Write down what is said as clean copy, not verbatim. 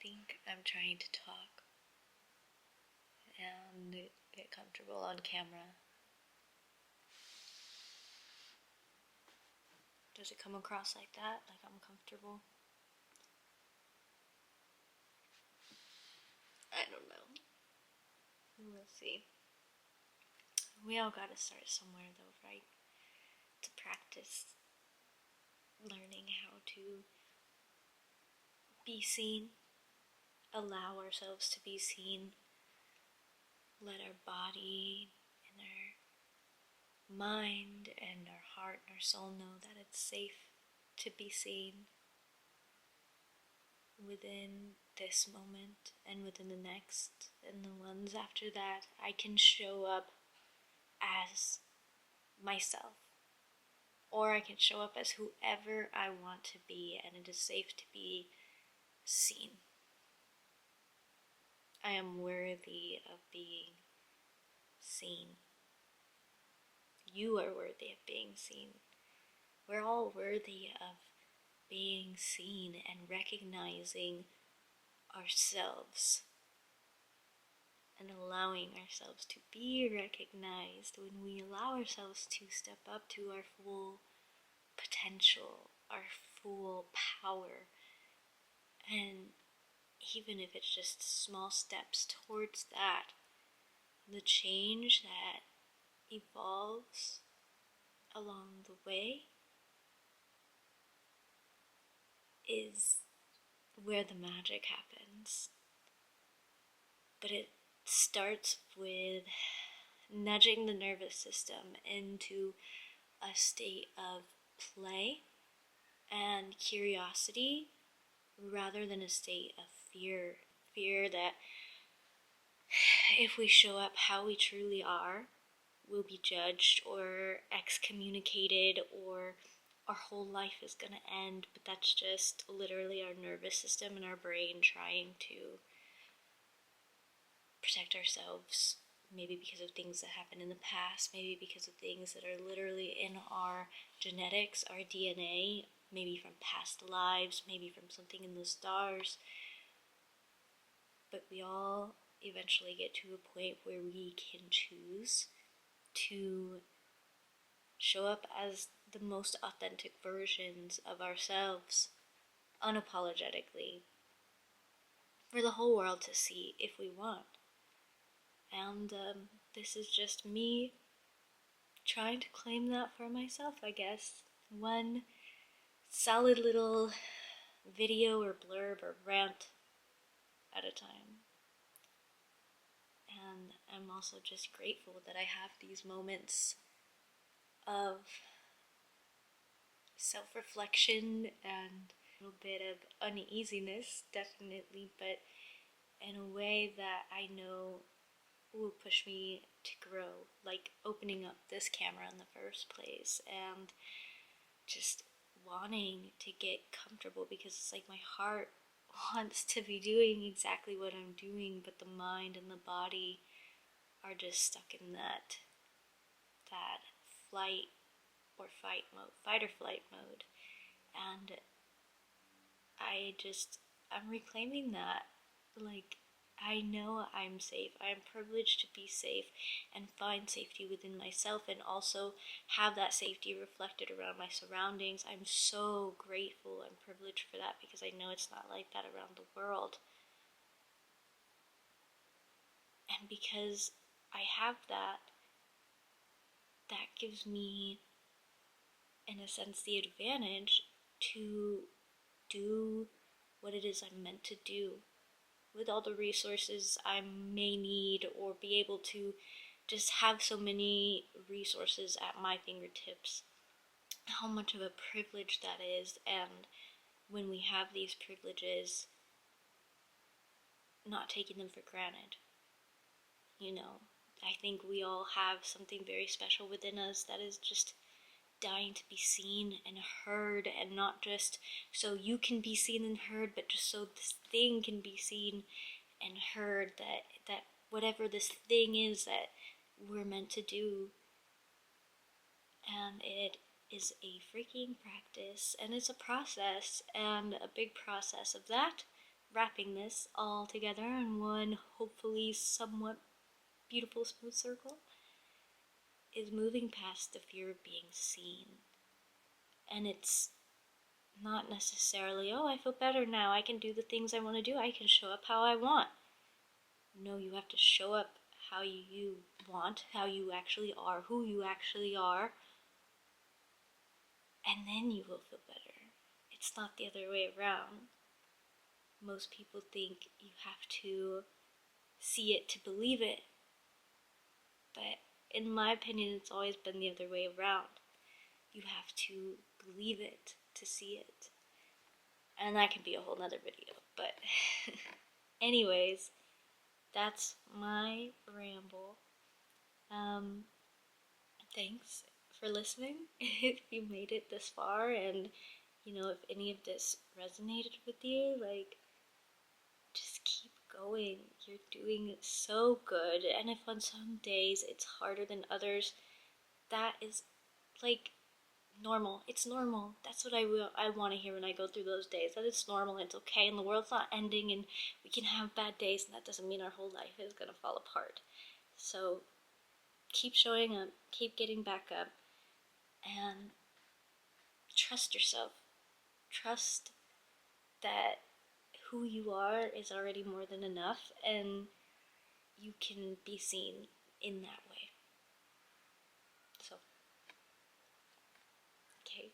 think I'm trying to talk and get comfortable on camera. Does it come across like that? Like I'm comfortable? I don't know. We'll see. We all gotta start somewhere though, right? To practice learning how to be seen, allow ourselves to be seen, let our body and our mind and our heart and our soul know that it's safe to be seen within this moment and within the next and the ones after that. I can show up as myself, or I can show up as whoever I want to be, and it is safe to be seen. I am worthy of being seen. You are worthy of being seen. We're all worthy of being seen and recognizing ourselves and allowing ourselves to be recognized. When we allow ourselves to step up to our full potential, our full power, and even if it's just small steps towards that, the change that evolves along the way is where the magic happens. But it starts with nudging the nervous system into a state of play and curiosity rather than a state of fear. Fear that if we show up how we truly are, we'll be judged or excommunicated, or our whole life is gonna end. But that's just literally our nervous system and our brain trying to protect ourselves, maybe because of things that happened in the past, maybe because of things that are literally in our genetics, our DNA, maybe from past lives, maybe from something in the stars. But we all eventually get to a point where we can choose to show up as the most authentic versions of ourselves, unapologetically, for the whole world to see if we want. And this is just me trying to claim that for myself, I guess. One solid little video or blurb or rant at a time. And I'm also just grateful that I have these moments of self-reflection and a little bit of uneasiness, definitely, but in a way that I know will push me to grow, like opening up this camera in the first place and just wanting to get comfortable, because it's like my heart wants to be doing exactly what I'm doing, but the mind and the body are just stuck in that flight or fight mode, fight or flight mode. And I'm reclaiming that. Like, I know I'm safe. I am privileged to be safe and find safety within myself, and also have that safety reflected around my surroundings. I'm so grateful and privileged for that, because I know it's not like that around the world. And because I have that, that gives me, in a sense, the advantage to do what it is I'm meant to do with all the resources I may need, or be able to just have so many resources at my fingertips. How much of a privilege that is, and when we have these privileges, not taking them for granted. You know, I think we all have something very special within us that is just dying to be seen and heard, and not just so you can be seen and heard, but just so this thing can be seen and heard, that whatever this thing is that we're meant to do. And it is a freaking practice, and it's a process, and a big process of that wrapping this all together in one hopefully somewhat beautiful smooth circle is moving past the fear of being seen. And it's not necessarily, oh, I feel better now, I can do the things I want to do, I can show up how I want. No, you have to show up how you want, how you actually are, who you actually are, and then you will feel better. It's not the other way around. Most people think you have to see it to believe it, but in my opinion, it's always been the other way around. You have to believe it to see it. And that can be a whole nother video, but anyways, that's my ramble. Thanks for listening. If you made it this far, and if any of this resonated with you, like, just keep going. You're doing so good. And if on some days it's harder than others, that is like normal. It's normal. That's what I want to hear when I go through those days. That it's normal. It's okay. And the world's not ending. And we can have bad days. And that doesn't mean our whole life is gonna fall apart. So keep showing up. Keep getting back up. And trust yourself. Trust that who you are is already more than enough, and you can be seen in that way. So, okay.